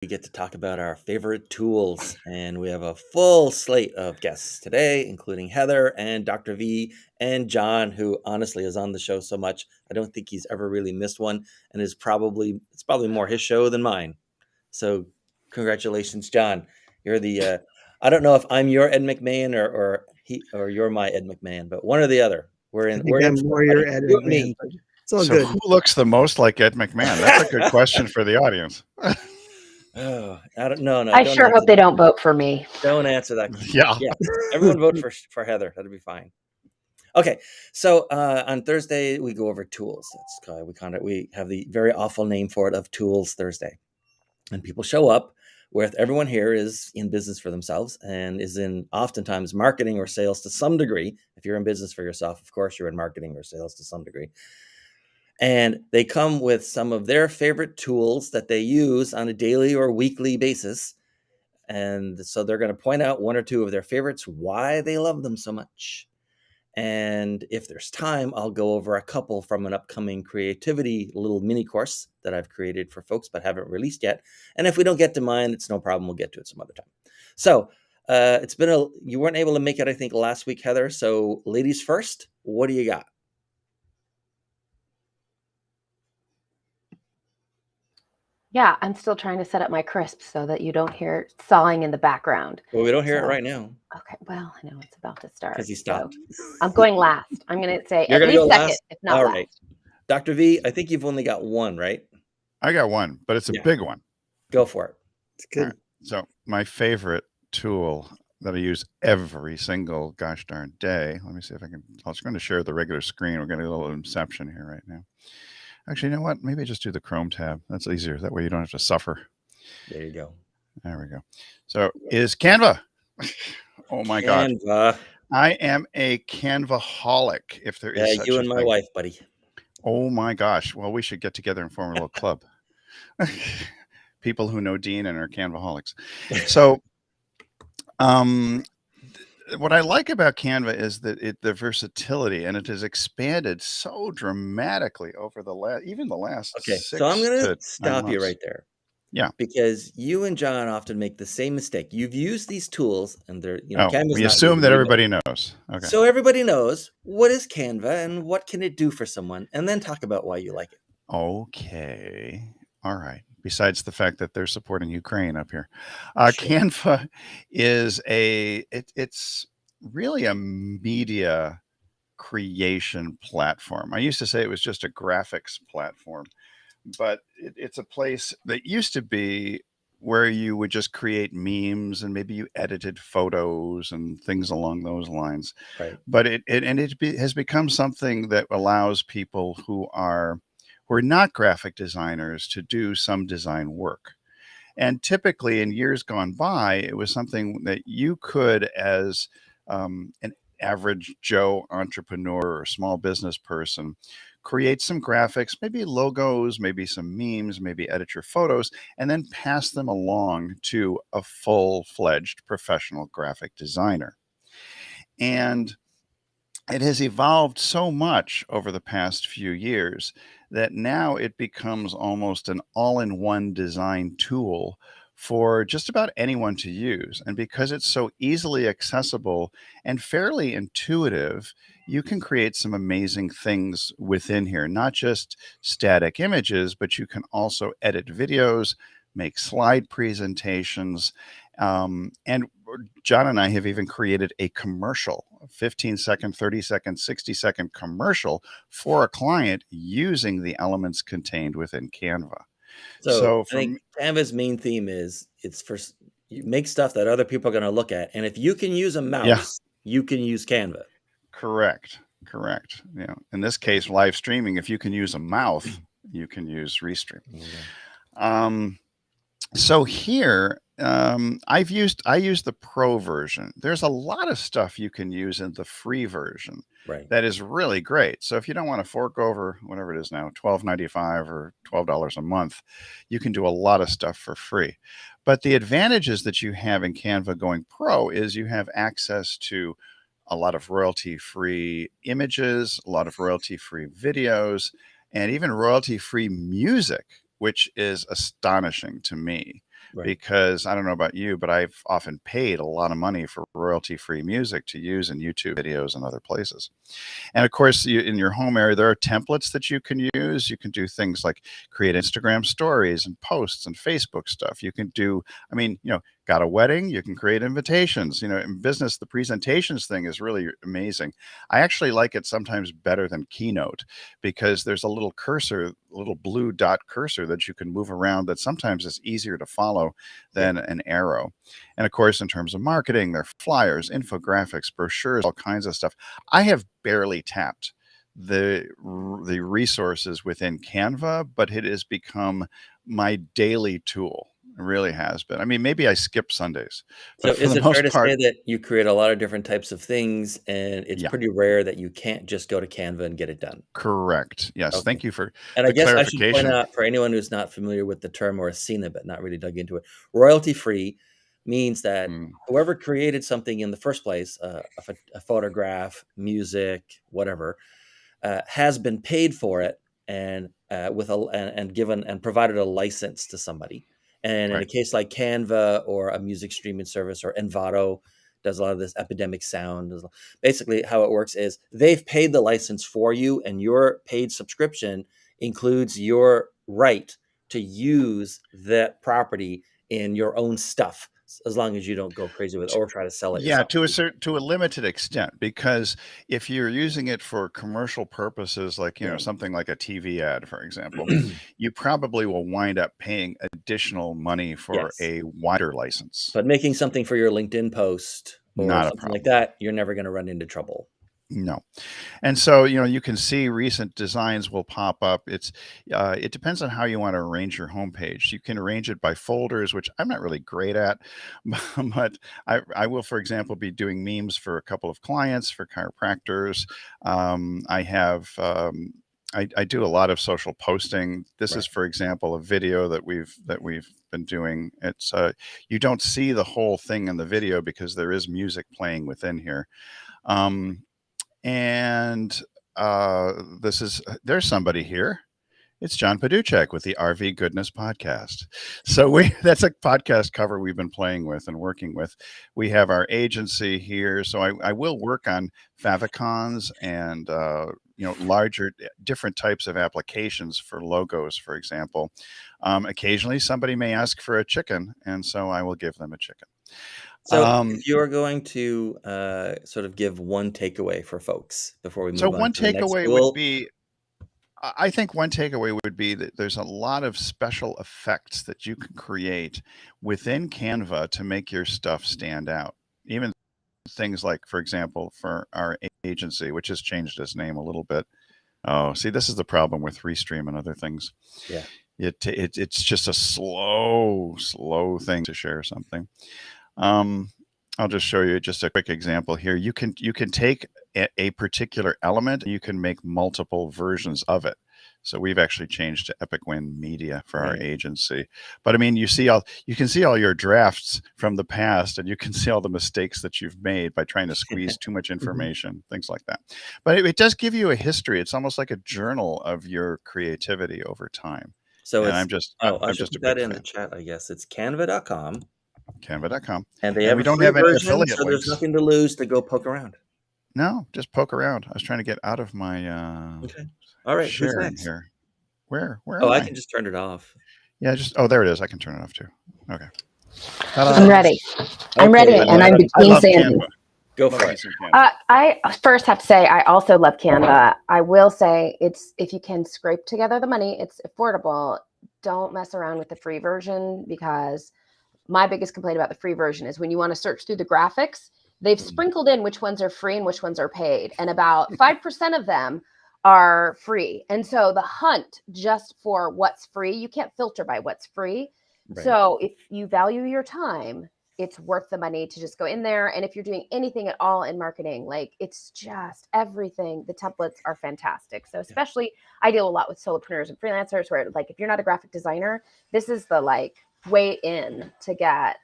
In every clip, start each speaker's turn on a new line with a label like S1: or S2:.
S1: We get to talk about our favorite tools, and we have a full slate of guests today, including Heather and Dr. V and John, who honestly is on the show so much. I don't think he's ever really missed one, and it's probably more his show than mine. So congratulations, John. You're the I don't know if I'm your Ed McMahon or you're my Ed McMahon, but one or the other. We're
S2: I
S1: in
S2: think I'm
S1: for
S2: more
S1: it,
S2: your
S1: buddy.
S2: Ed
S1: You and
S2: McMahon,
S1: me.
S2: but it's all
S3: So
S2: good.
S3: who looks the most like Ed McMahon? That's a good question for the audience.
S1: Oh, I don't know. No,
S4: I
S1: don't
S4: sure
S1: answer
S4: hope they
S1: that.
S4: don't vote for me.
S1: Don't answer that.
S3: Yeah.
S1: Yeah, everyone vote for Heather. That'll be fine. Okay, so on Thursday we go over tools. We have the very awful name for it of Tools Thursday, and people show up with everyone here is in business for themselves and is in oftentimes marketing or sales to some degree. If you're in business for yourself, of course you're in marketing or sales to some degree. And they come with some of their favorite tools that they use on a daily or weekly basis. And so they're going to point out one or two of their favorites, why they love them so much. And if there's time, I'll go over a couple from an upcoming creativity little mini course that I've created for folks but haven't released yet. And if we don't get to mine, it's no problem. We'll get to it some other time. So you weren't able to make it, I think, last week, Heather. So ladies first, what do you got?
S4: Yeah, I'm still trying to set up my crisp so that you don't hear sawing in the background.
S1: Well, we don't hear it right now.
S4: Okay, well, I know it's about to start.
S1: Because he stopped.
S4: So I'm going last. I'm going to say
S1: You're
S4: at least second,
S1: last?
S4: if not
S1: All
S4: last.
S1: right. Dr. V, I think you've only got one, right?
S3: I got one, but it's a big one.
S1: Go for it.
S2: It's good.
S3: Right. So my favorite tool that I use every single gosh darn day. Let me see if I can. I was going to share the regular screen. We're getting a little inception here right now. Actually, you know what? Maybe just do the Chrome tab. That's easier. That way you don't have to suffer.
S1: There you go.
S3: There we go. So is Canva. Oh my God. I am a Canva-holic, if there is such
S1: you
S3: a
S1: and my
S3: thing.
S1: wife, buddy.
S3: Oh my gosh. Well, we should get together and form a little club. People who know Dean and are Canva-holics. So what I like about Canva is that the versatility, and it has expanded so dramatically over the last
S1: Okay,
S3: 6
S1: so I'm going
S3: to
S1: to stop
S3: 9
S1: you
S3: months.
S1: right there.
S3: Yeah.
S1: Because you and John often make the same mistake. You've used these tools and they're,
S3: Canva's we assume that everybody knows. Okay.
S1: So everybody knows what is Canva and what can it do for someone, and then talk about why you like it.
S3: Okay. All right. Besides the fact that they're supporting Ukraine up here. Canva is it's really a media creation platform. I used to say it was just a graphics platform, but it's a place that used to be where you would just create memes and maybe you edited photos and things along those lines.
S1: Right.
S3: But it has become something that allows people who are not graphic designers to do some design work. And typically in years gone by, it was something that you could, as an average Joe entrepreneur or small business person, create some graphics, maybe logos, maybe some memes, maybe edit your photos, and then pass them along to a full-fledged professional graphic designer. And it has evolved so much over the past few years that now it becomes almost an all-in-one design tool for just about anyone to use. And because it's so easily accessible and fairly intuitive, you can create some amazing things within here, not just static images, but you can also edit videos, make slide presentations, and John and I have even created a commercial, a 15-second, 30-second, 60-second commercial for a client using the elements contained within Canva.
S1: So I think Canva's main theme is you make stuff that other people are going to look at. And if you can use a mouse, you can use Canva.
S3: Correct. In this case, live streaming, if you can use a mouth, you can use Restream. So here, I use the Pro version. There's a lot of stuff you can use in the free version that is really great. So if you don't want to fork over whatever it is now, $12.95 or $12 a month, you can do a lot of stuff for free. But the advantages that you have in Canva going Pro is you have access to a lot of royalty-free images, a lot of royalty-free videos, and even royalty-free music, which is astonishing to me.
S1: Right.
S3: because I don't know about you, but I've often paid a lot of money for royalty-free music to use in YouTube videos and other places. And of course, in your home area, there are templates that you can use. You can do things like create Instagram stories and posts and Facebook stuff. You can do, I mean, got a wedding, you can create invitations. In business, the presentations thing is really amazing. I actually like it sometimes better than Keynote because there's a little cursor, a little blue dot cursor that you can move around that sometimes is easier to follow than an arrow. And of course, in terms of marketing, there are flyers, infographics, brochures, all kinds of stuff. I have barely tapped the resources within Canva, but it has become my daily tool. It really has been. I mean, maybe I skip Sundays,
S1: So
S3: but for
S1: is
S3: the
S1: it fair
S3: most
S1: to
S3: part,
S1: say that you create a lot of different types of things, and it's
S3: yeah,
S1: pretty rare that you can't just go to Canva and get it done?
S3: correct. Yes,
S1: Okay.
S3: thank you for
S1: And I
S3: the
S1: guess I should point
S3: clarification.
S1: out for anyone who's not familiar with the term or has seen it but not really dug into it, royalty free means that
S3: Mm,
S1: whoever created something in the first place, a photograph, music, whatever, has been paid for it and and given and provided a license to somebody. And in a
S3: right.
S1: case like Canva or a music streaming service or Envato does a lot of this epidemic sound. Basically, how it works is they've paid the license for you, and your paid subscription includes your right to use that property in your own stuff, as long as you don't go crazy with it or try to sell it
S3: Yeah,
S1: yourself.
S3: to a limited extent, because if you're using it for commercial purposes, like
S1: Right.
S3: something like a TV ad, for example, you probably will wind up paying additional money for
S1: Yes.
S3: a wider license.
S1: But making something for your LinkedIn post or
S3: Not a
S1: something like
S3: problem.
S1: that, you're never going to run into trouble.
S3: No. And so, you can see recent designs will pop up. It depends on how you want to arrange your homepage. You can arrange it by folders, which I'm not really great at, but I will, for example, be doing memes for a couple of clients, for chiropractors. I have, I do a lot of social posting. This is,
S1: Right.
S3: for example, a video that we've been doing. It's you don't see the whole thing in the video because there is music playing within here. Um, and there's somebody here. It's John Paduchek with the RV Goodness Podcast. So that's a podcast cover we've been playing with and working with. We have our agency here. So I will work on favicons and larger different types of applications for logos, for example. Occasionally somebody may ask for a chicken, and so I will give them a chicken.
S1: So if you are going to sort of give one takeaway for folks before we
S3: So
S1: move on
S3: one
S1: to the next
S3: takeaway would
S1: tool.
S3: be I think one takeaway would be that there's a lot of special effects that you can create within Canva to make your stuff stand out. Even things like, for example, for our agency, which has changed its name a little bit. Oh, see, this is the problem with Restream and other things.
S1: Yeah.
S3: It's just a slow thing to share something. I'll just show you just a quick example here. You can take a particular element, and you can make multiple versions of it. So we've actually changed to Epic Win Media for our
S1: Right.
S3: agency. But I mean, you can see all your drafts from the past, and you can see all the mistakes that you've made by trying to squeeze too much information, things like that. But it does give you a history. It's almost like a journal of your creativity over time.
S1: So
S3: And
S1: it's I
S3: I'm
S1: should
S3: just a
S1: put that
S3: big
S1: in the
S3: fan.
S1: chat, I guess. It's canva.com.
S3: Canva.com.
S1: And they
S3: And
S1: have
S3: we
S1: a
S3: don't
S1: free
S3: have any
S1: version,
S3: affiliate
S1: so there's
S3: links.
S1: nothing to lose to go poke around.
S3: No, just poke around. I was trying to get out of my
S1: Okay. All right. Who's
S3: sharing
S1: next?
S3: here. Where
S1: Oh,
S3: am
S1: I
S3: I?
S1: can just turn it off.
S3: Yeah, there it is. I can turn it off too. Okay.
S4: I'm ready. I'm
S1: Okay,
S4: ready,
S3: I
S4: and
S3: love,
S4: I'm
S3: I
S4: between
S3: love
S4: Sandy.
S3: Canva.
S1: Go
S3: Love
S1: for
S3: me
S1: it.
S3: some Canva.
S4: I first have to say I also love Canva. I will say if you can scrape together the money, it's affordable. Don't mess around with the free version, because my biggest complaint about the free version is when you want to search through the graphics, they've sprinkled in which ones are free and which ones are paid, and about 5% of them are free. And so the hunt just for what's free, you can't filter by what's free.
S1: Right.
S4: So if you value your time, it's worth the money to just go in there. And if you're doing anything at all in marketing, like it's just everything, the templates are fantastic. So especially I deal a lot with solopreneurs and freelancers where, like, if you're not a graphic designer, this is the way in to get,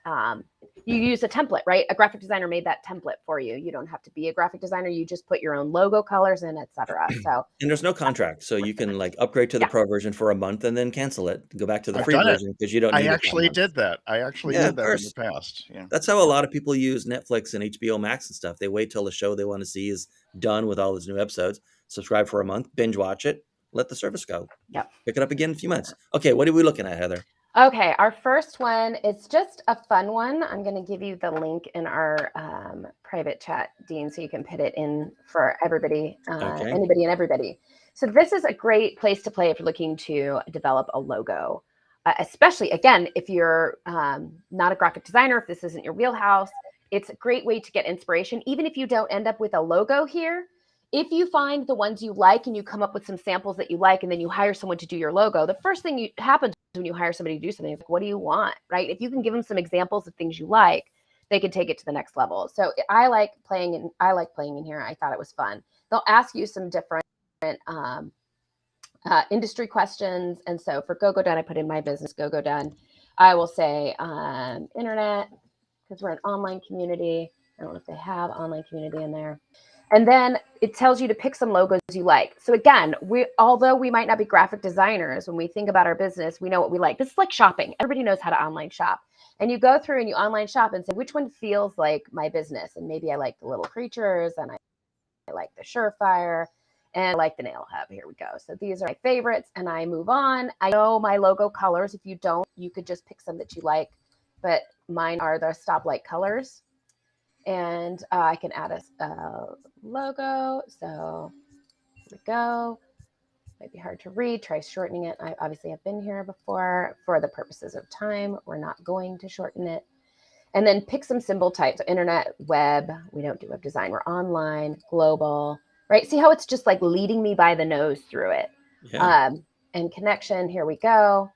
S4: you use a template, right? A graphic designer made that template for you. You don't have to be a graphic designer. You just put your own logo colors in, etc. So,
S1: And there's no contract, so you can like upgrade to the
S4: yeah.
S1: pro version for a month and then cancel it, go back to the
S3: I've
S1: free
S3: done it.
S1: version because you don't
S3: I
S1: need it that
S3: actually
S1: month.
S3: did that. I actually
S1: Yeah,
S3: did
S1: of
S3: that in
S1: course.
S3: the past. Yeah.
S1: That's how a lot of people use Netflix and HBO Max and stuff. They wait till the show they want to see is done with all its new episodes, subscribe for a month, binge watch it, let the service go.
S4: Yep.
S1: Pick it up again in a few months. Okay, what are we looking at, Heather?
S4: Okay, our first one is just a fun one. I'm going to give you the link in our private chat, Dean, so you can put it in for everybody,
S1: Okay.
S4: anybody and everybody. So this is a great place to play if you're looking to develop a logo, especially, again, if you're not a graphic designer, if this isn't your wheelhouse. It's a great way to get inspiration. Even if you don't end up with a logo here, if you find the ones you like and you come up with some samples that you like, and then you hire someone to do your logo, the first thing happens when you hire somebody to do something is like, what do you want, right? If you can give them some examples of things you like, they can take it to the next level. So I like playing in here. I thought it was fun. They'll ask you some different industry questions. And so for Go Done, I put in my business, Go Done. I will say internet, because we're an online community. I don't know if they have online community in there. And then it tells you to pick some logos you like. So again, although we might not be graphic designers, when we think about our business, we know what we like. This is like shopping. Everybody knows how to online shop. And you go through and you online shop and say, which one feels like my business? And maybe I like the little creatures, and I like the Surefire, and I like the nail hub. Here we go. So these are my favorites, and I move on. I know my logo colors. If you don't, you could just pick some that you like, but mine are the stoplight colors. And I can add a logo. So here we go. Might be hard to read. Try shortening it. I obviously have been here before. For the purposes of time, we're not going to shorten it. And then pick some symbol types. So internet, web. We don't do web design. We're online, global, right? See how it's just like leading me by the nose through it.
S1: Yeah.
S4: And connection. Here we go.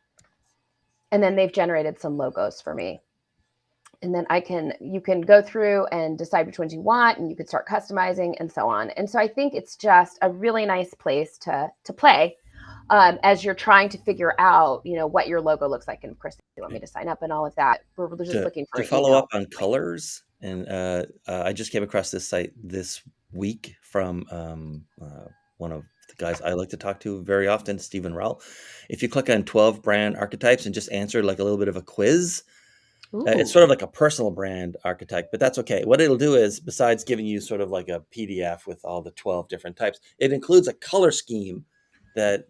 S4: And then they've generated some logos for me. And then you can go through and decide which ones you want, and you can start customizing and so on. And so I think it's just a really nice place to play as you're trying to figure out, what your logo looks like. And of course, you want me to sign up and all of that. We're just looking for
S1: to follow up on colors. And I just came across this site this week from one of the guys I like to talk to very often, Stephen Rowell. If you click on 12 brand archetypes and just answer like a little bit of a quiz, it's sort of like a personal brand archetype, but that's okay. What it'll do is, besides giving you sort of like a PDF with all the 12 different types, it includes a color scheme that,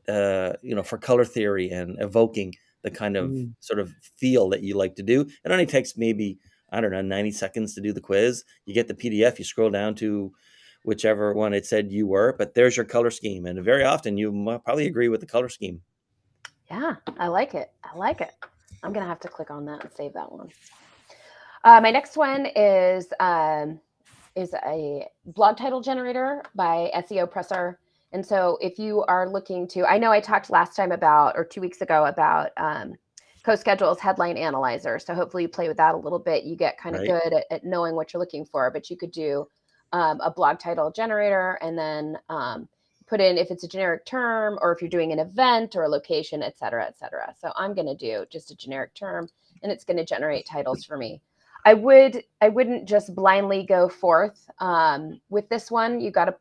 S1: for color theory and evoking the kind of sort of feel that you like to do. It only takes maybe, 90 seconds to do the quiz. You get the PDF, you scroll down to whichever one it said you were, but there's your color scheme. And very often you probably agree with the color scheme.
S4: Yeah, I like it. I'm going to have to click on that and save that one. My next one is a blog title generator by SEO Presser. And so if you are looking to, I know I talked last time or 2 weeks ago about CoSchedule's headline analyzer. So hopefully you play with that a little bit. You get kind of good at knowing what you're looking for, but you could do a blog title generator and then put in if it's a generic term or if you're doing an event or a location, et cetera, et cetera. So I'm going to do just a generic term, and it's going to generate titles for me. I wouldn't just blindly go forth with this one. You got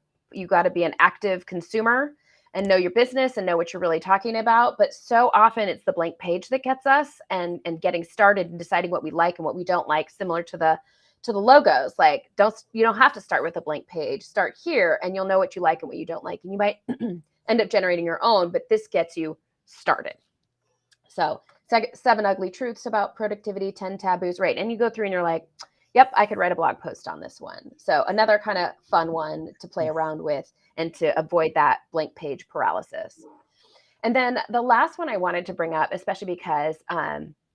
S4: to be an active consumer and know your business and know what you're really talking about. But so often it's the blank page that gets us, and getting started and deciding what we like and what we don't like, similar to the logos. Like, you don't have to start with a blank page. Start here and you'll know what you like and what you don't like. And you might end up generating your own, but this gets you started. So 7 ugly truths about productivity, 10 taboos, right? And you go through and you're like, yep, I could write a blog post on this one. So another kind of fun one to play around with and to avoid that blank page paralysis. And then the last one I wanted to bring up, especially because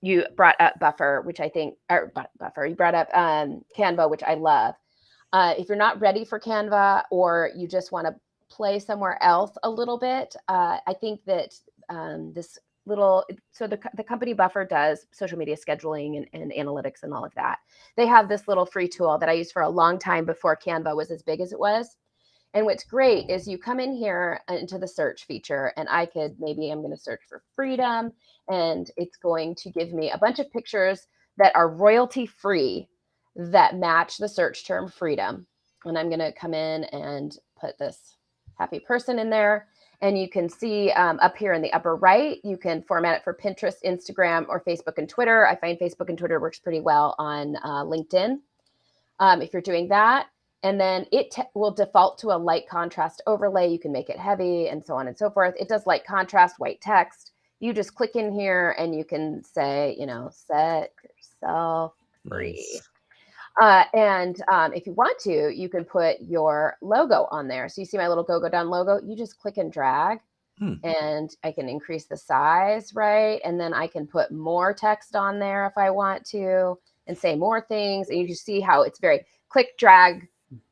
S4: you brought up Buffer, which I think, or Buffer, you brought up Canva, which I love. If you're not ready for Canva, or you just want to play somewhere else a little bit, I think that the company Buffer does social media scheduling and analytics and all of that. They have this little free tool that I used for a long time before Canva was as big as it was. And what's great is you come in here into the search feature, and I'm going to search for freedom, and it's going to give me a bunch of pictures that are royalty free that match the search term freedom. And I'm going to come in and put this happy person in there. And you can see up here in the upper right, you can format it for Pinterest, Instagram, or Facebook and Twitter. I find Facebook and Twitter works pretty well on LinkedIn if you're doing that. And then it will default to a light contrast overlay. You can make it heavy and so on and so forth. It does light contrast, white text. You just click in here and you can say, set yourself free.
S1: Nice.
S4: And if you want to, you can put your logo on there. So you see my little go down logo. You just click and drag, and I can increase the size, right? And then I can put more text on there if I want to, and say more things. And you can see how it's very click, drag,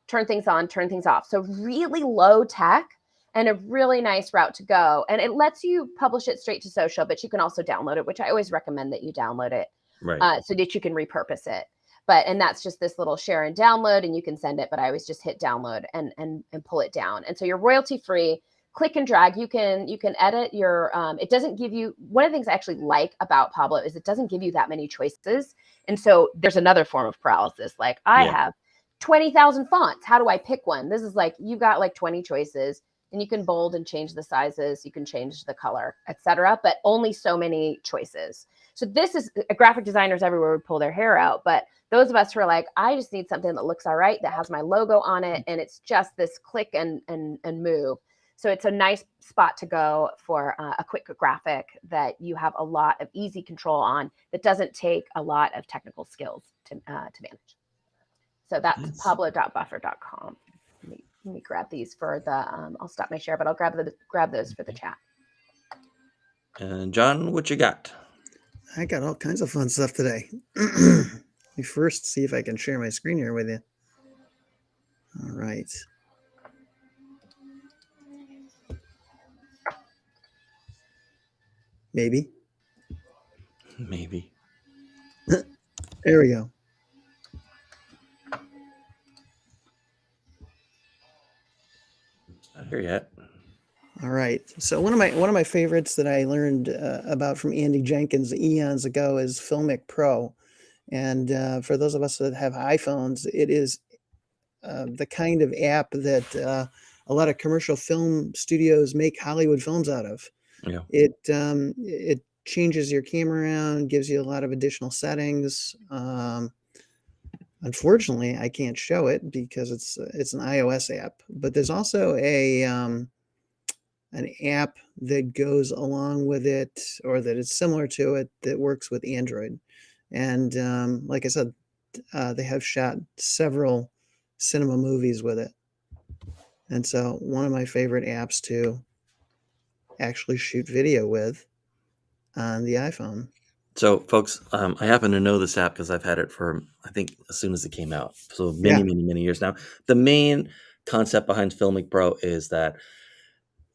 S4: turn things on, turn things off. So really low tech and a really nice route to go. And it lets you publish it straight to social, but you can also download it, which I always recommend that you download it,
S1: Right.
S4: so that you can repurpose it. And that's just this little share and download, and you can send it, but I always just hit download and pull it down. And so you're royalty free. Click and drag. You can edit your, it doesn't give you, one of the things I actually like about Pablo is it doesn't give you that many choices. And so there's another form of paralysis. Like I have 20,000 fonts. How do I pick one? This is like, you got like 20 choices, and you can bold and change the sizes. You can change the color, etc., but only so many choices. So this is, graphic designers everywhere would pull their hair out. But those of us who are like, I just need something that looks all right, that has my logo on it, and it's just this click and move. So it's a nice spot to go for a quick graphic that you have a lot of easy control on, that doesn't take a lot of technical skills to manage. So that's pablo.buffer.com. Let me grab these for the, I'll stop my share, but I'll grab those for the chat.
S1: And John, what you got?
S2: I got all kinds of fun stuff today. Let me first see if I can share my screen here with you. All right. Maybe. There we go.
S1: Not here yet.
S2: All right. So one of my favorites that I learned about from Andy Jenkins eons ago is Filmic Pro. And for those of us that have iPhones, it is the kind of app that a lot of commercial film studios make Hollywood films out of.
S1: Yeah.
S2: It changes your camera around, gives you a lot of additional settings. Unfortunately, I can't show it because it's an iOS app, but there's also an app that goes along with it, or that is similar to it, that works with Android. And like I said, they have shot several cinema movies with it. And so one of my favorite apps to actually shoot video with on the iPhone.
S1: So, folks, I happen to know this app because I've had it for, I think, as soon as it came out. So many years now. The main concept behind Filmic Pro is that,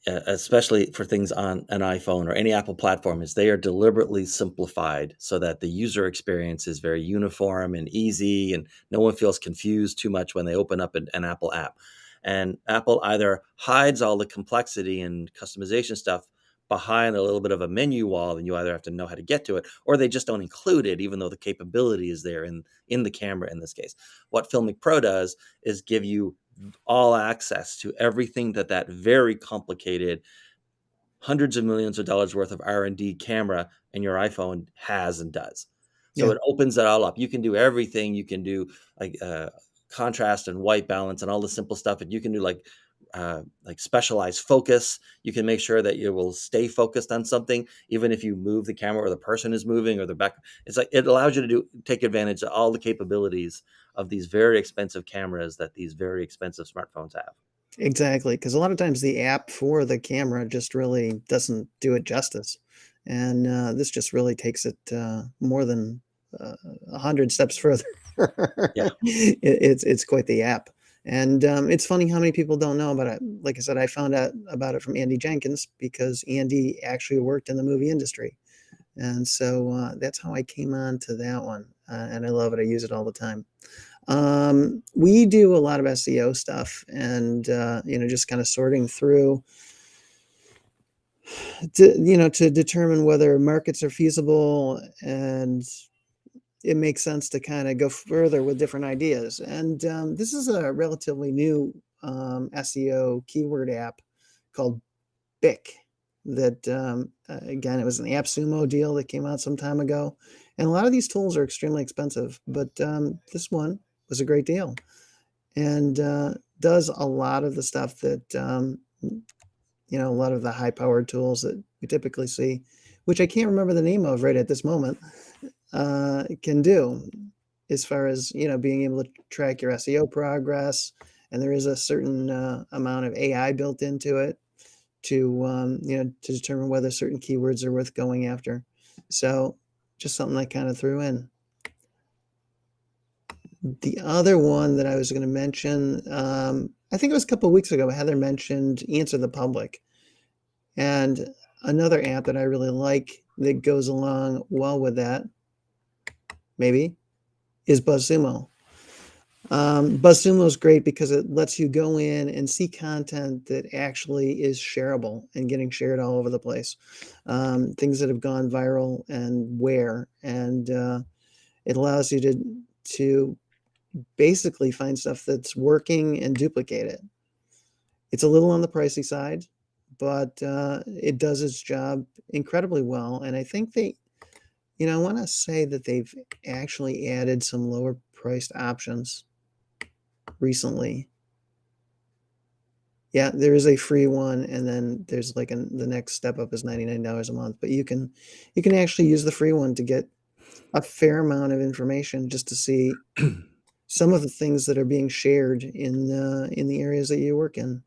S1: especially for things on an iPhone or any Apple platform, is they are deliberately simplified so that the user experience is very uniform and easy, and no one feels confused too much when they open up an Apple app. And Apple either hides all the complexity and customization stuff behind a little bit of a menu wall, and you either have to know how to get to it, or they just don't include it, even though the capability is there in the camera in this case. What Filmic Pro does is give you all access to everything that very complicated, hundreds of millions of dollars worth of R&D camera in your iPhone has and does. So it opens it all up. You can do everything. You can do like contrast and white balance and all the simple stuff, and you can do like specialized focus. You can make sure that you will stay focused on something, even if you move the camera or the person is moving or the back. It's like, it allows you to take advantage of all the capabilities of these very expensive cameras that these very expensive smartphones have.
S2: Exactly. Because a lot of times the app for the camera just really doesn't do it justice. And this just really takes it more than 100 steps further.
S1: Yeah.
S2: It's quite the app. And it's funny how many people don't know about it. Like I said, I found out about it from Andy Jenkins because Andy actually worked in the movie industry. And so that's how I came on to that one. And I love it. I use it all the time. We do a lot of SEO stuff, and just kind of sorting through to determine whether markets are feasible and it makes sense to kind of go further with different ideas. And this is a relatively new SEO keyword app called BIC that, again, it was an AppSumo deal that came out some time ago. And a lot of these tools are extremely expensive, but this one was a great deal and does a lot of the stuff that, a lot of the high-powered tools that we typically see, which I can't remember the name of right at this moment, can do, as far as being able to track your SEO progress. And there is a certain amount of AI built into it to to determine whether certain keywords are worth going after. So just something I kind of threw in. The other one that I was going to mention, I think it was a couple of weeks ago, Heather mentioned Answer the Public. And another app that I really like that goes along well with that, maybe, is Buzzsumo. Buzzsumo is great because it lets you go in and see content that actually is shareable and getting shared all over the place. Things that have gone viral and where. And it allows you to basically find stuff that's working and duplicate it. It's a little on the pricey side, but it does its job incredibly well. And I think I want to say that they've actually added some lower priced options recently. Yeah, there is a free one, and then there's like the next step up is $99 a month. But you can actually use the free one to get a fair amount of information just to see some of the things that are being shared in the areas that you work in.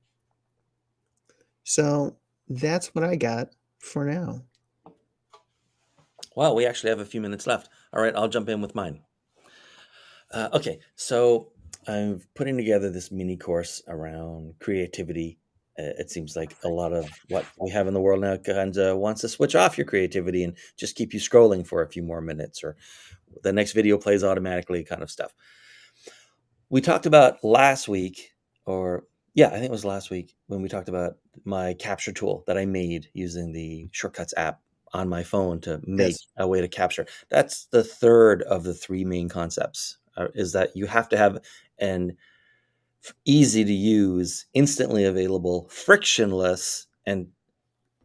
S2: So that's what I got for now.
S1: Well, we actually have a few minutes left. All right, I'll jump in with mine. Okay, so I'm putting together this mini course around creativity. It seems like a lot of what we have in the world now kind of wants to switch off your creativity and just keep you scrolling for a few more minutes, or the next video plays automatically kind of stuff. We talked about last week, I think it was last week, when we talked about my capture tool that I made using the Shortcuts app on my phone to make a way to capture. That's the third of the three main concepts, is that you have to have an easy to use, instantly available, frictionless, and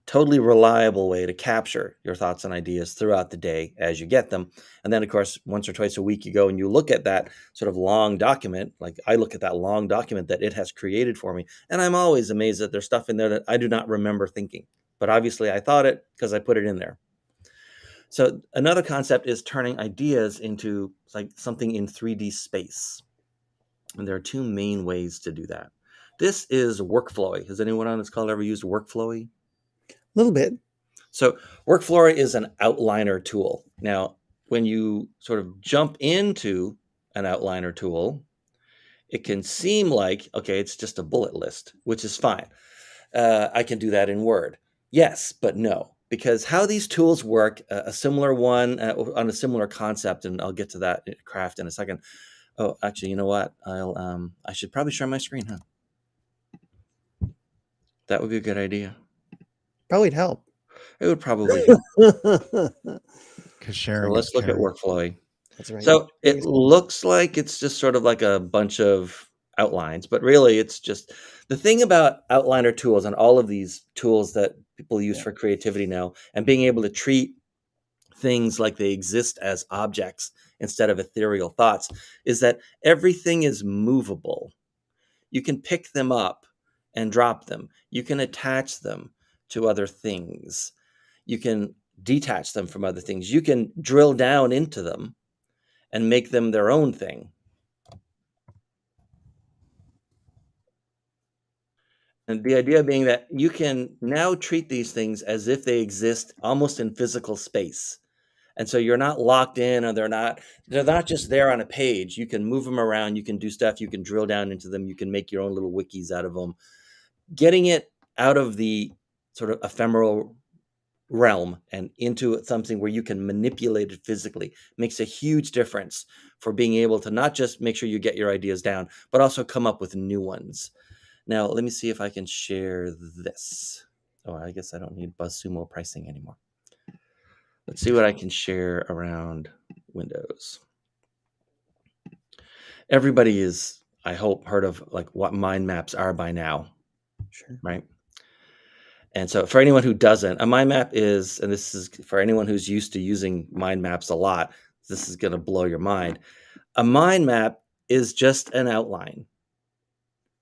S1: totally reliable way to capture your thoughts and ideas throughout the day as you get them. And then, of course, once or twice a week, you go and you look at that sort of long document. Like I look at that long document that it has created for me, and I'm always amazed that there's stuff in there that I do not remember thinking. But obviously I thought it because I put it in there. So another concept is turning ideas into like something in 3D space. And there are two main ways to do that. This is Workflowy. Has anyone on this call ever used Workflowy?
S2: A little bit.
S1: So Workflowy is an outliner tool. Now, when you sort of jump into an outliner tool, it can seem like, okay, it's just a bullet list, which is fine. I can do that in Word. Yes, but no, because how these tools work, a similar one on a similar concept, and I'll get to that craft in a second. Oh, actually, you know what? I should probably share my screen, huh? That would be a good idea.
S2: Probably help.
S1: It would probably help.
S3: So
S1: let's look at Workflowy.
S2: That's right.
S1: So it looks like it's just sort of like a bunch of outlines, but really it's just the thing about outliner tools and all of these tools that people use for creativity now, and being able to treat things like they exist as objects instead of ethereal thoughts, is that everything is movable. You can pick them up and drop them. You can attach them to other things. You can detach them from other things. You can drill down into them and make them their own thing. And the idea being that you can now treat these things as if they exist almost in physical space. And so you're not locked in, or they're not just there on a page. You can move them around, you can do stuff, you can drill down into them, you can make your own little wikis out of them. Getting it out of the sort of ephemeral realm and into something where you can manipulate it physically makes a huge difference for being able to not just make sure you get your ideas down, but also come up with new ones. Now, let me see if I can share this. Oh, I guess I don't need Buzzsumo pricing anymore. Let's see what I can share around Windows. Everybody is, I hope, heard of like what mind maps are by now,
S2: Sure.
S1: right? And so for anyone who doesn't, a mind map is, and this is for anyone who's used to using mind maps a lot, this is going to blow your mind. A mind map is just an outline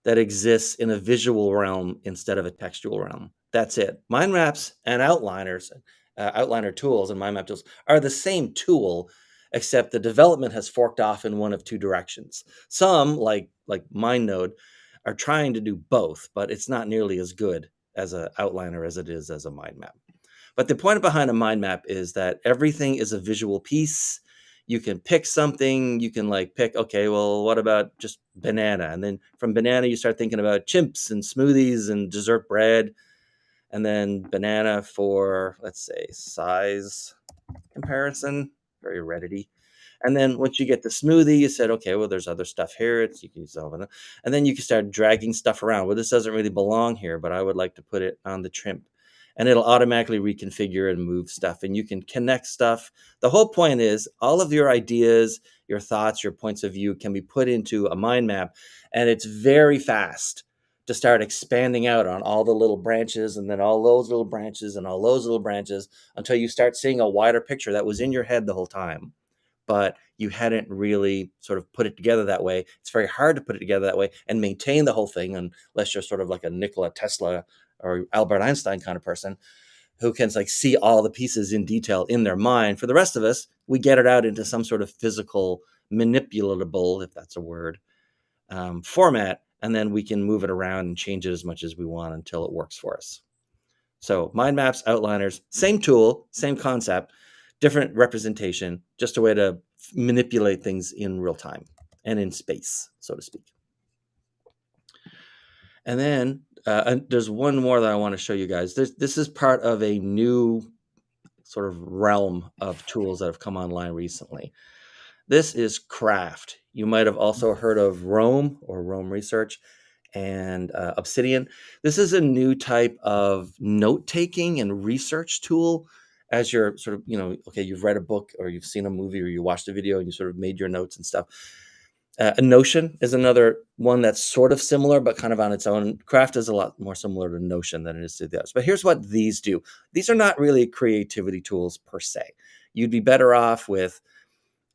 S1: that exists in a visual realm instead of a textual realm. That's it. Mind maps and outliners, outliner tools and mind map tools are the same tool, except the development has forked off in one of two directions. Some, like MindNode, are trying to do both, but it's not nearly as good as an outliner as it is as a mind map. But the point behind a mind map is that everything is a visual piece. You can pick something, you can like pick, okay, well, what about just banana? And then from banana, you start thinking about chimps and smoothies and dessert bread. And then banana for, let's say, size comparison, very heredity. And then once you get the smoothie, you said, okay, well, there's other stuff here. You can use all of it. And then you can start dragging stuff around. Well, this doesn't really belong here, but I would like to put it on the trim. And it'll automatically reconfigure and move stuff. And you can connect stuff. The whole point is all of your ideas, your thoughts, your points of view can be put into a mind map. And it's very fast to start expanding out on all the little branches and then all those little branches and all those little branches until you start seeing a wider picture that was in your head the whole time, but you hadn't really sort of put it together that way. It's very hard to put it together that way and maintain the whole thing unless you're sort of like a Nikola Tesla or Albert Einstein kind of person who can like see all the pieces in detail in their mind. For the rest of us, we get it out into some sort of physical, manipulatable, if that's a word, format, and then we can move it around and change it as much as we want until it works for us. So mind maps, outliners, same tool, same concept, different representation, just a way to manipulate things in real time and in space, so to speak. And then there's one more that I want to show you guys. This is part of a new sort of realm of tools that have come online recently. This is Craft. You might have also heard of Rome or Rome Research and Obsidian. This is a new type of note-taking and research tool as you're sort of, okay, you've read a book or you've seen a movie or you watched a video and you sort of made your notes and stuff. A Notion is another one that's sort of similar, but kind of on its own. Craft is a lot more similar to Notion than it is to the others. But here's what these do. These are not really creativity tools per se. You'd be better off with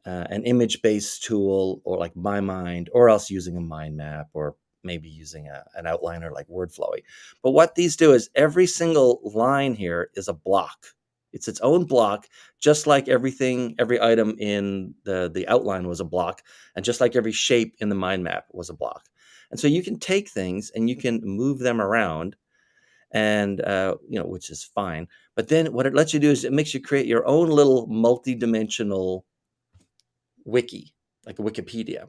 S1: an image-based tool or like My Mind, or else using a mind map, or maybe using an outliner like Workflowy. But what these do is every single line here is a block. It's its own block, just like everything, every item in the outline was a block, and just like every shape in the mind map was a block. And so you can take things and you can move them around, and which is fine. But then what it lets you do is it makes you create your own little multi-dimensional wiki, like a Wikipedia.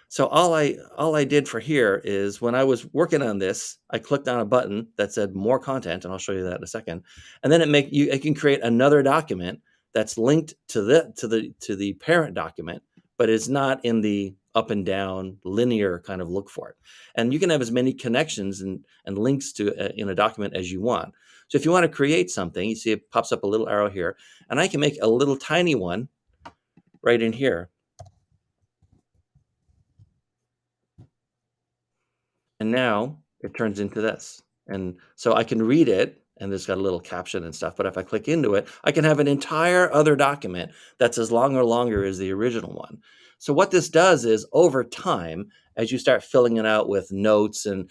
S1: So all I did for here is when I was working on this, I clicked on a button that said more content, and I'll show you that in a second. And then it can create another document that's linked to the parent document, but it's not in the up and down linear kind of look for it. And you can have as many connections and links to in a document as you want. So if you want to create something, you see it pops up a little arrow here, and I can make a little tiny one right in here. And now it turns into this. And so I can read it, and it's got a little caption and stuff. But if I click into it, I can have an entire other document that's as long or longer as the original one. So what this does is over time, as you start filling it out with notes and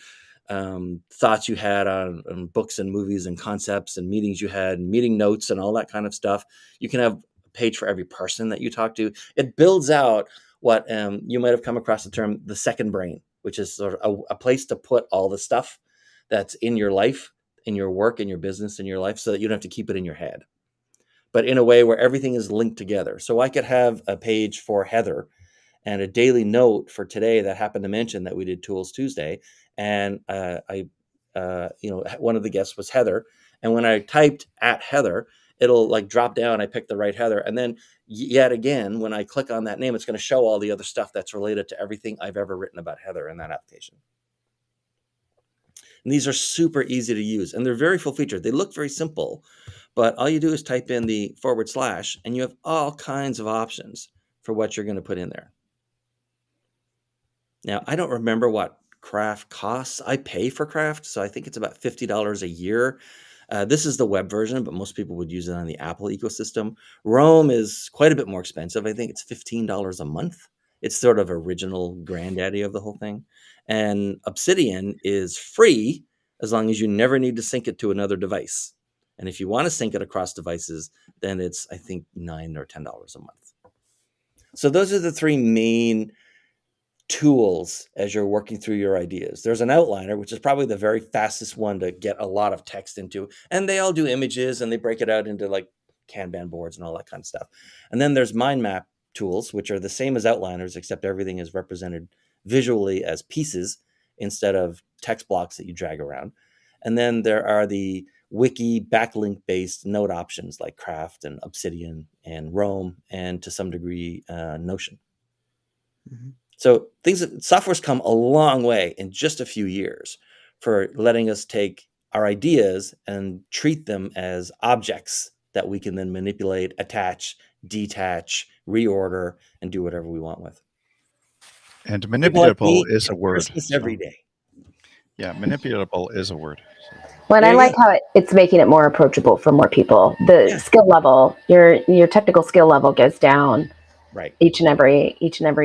S1: thoughts you had on books and movies and concepts and meetings you had, and meeting notes and all that kind of stuff, you can have a page for every person that you talk to. It builds out what you might have come across the term the second brain, which is sort of a place to put all the stuff that's in your life, in your work, in your business, in your life, so that you don't have to keep it in your head, but in a way where everything is linked together. So I could have a page for Heather and a daily note for today that happened to mention that we did Tools Tuesday. And one of the guests was Heather. And when I typed @Heather, it'll like drop down. I pick the right Heather. And then yet again, when I click on that name, it's going to show all the other stuff that's related to everything I've ever written about Heather in that application. And these are super easy to use, and they're very full featured. They look very simple, but all you do is type in the / and you have all kinds of options for what you're going to put in there. Now, I don't remember what Craft costs. I pay for Craft, so I think it's about $50 a year. This is the web version, but most people would use it on the Apple ecosystem. Roam is quite a bit more expensive. I think it's $15 a month. It's sort of original granddaddy of the whole thing. And Obsidian is free as long as you never need to sync it to another device. And if you want to sync it across devices, then it's, I think, $9 or $10 a month. So those are the three main tools as you're working through your ideas. There's an outliner, which is probably the very fastest one to get a lot of text into. And they all do images and they break it out into like Kanban boards and all that kind of stuff. And then there's mind map tools, which are the same as outliners, except everything is represented visually as pieces instead of text blocks that you drag around. And then there are the wiki backlink based note options like Craft and Obsidian and Roam and to some degree Notion. Mm-hmm. So software's come a long way in just a few years for letting us take our ideas and treat them as objects that we can then manipulate, attach, detach, reorder, and do whatever we want with.
S3: And manipulatable is a word.
S1: Christmas every day.
S3: Yeah, manipulatable is a word.
S4: Well, and I like how it's making it more approachable for more people. The skill level, your technical skill level goes down.
S1: Right.
S4: Each and every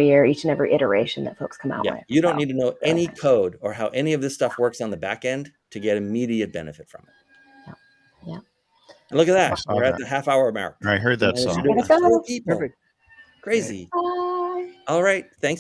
S4: year, each and every iteration that folks come out with.
S1: You don't need to know any code or how any of this stuff works on the back end to get immediate benefit from it.
S4: Yeah.
S1: And look at that. We're at the half-hour mark.
S3: I heard that song.
S1: Perfect. Crazy. All right. Thanks.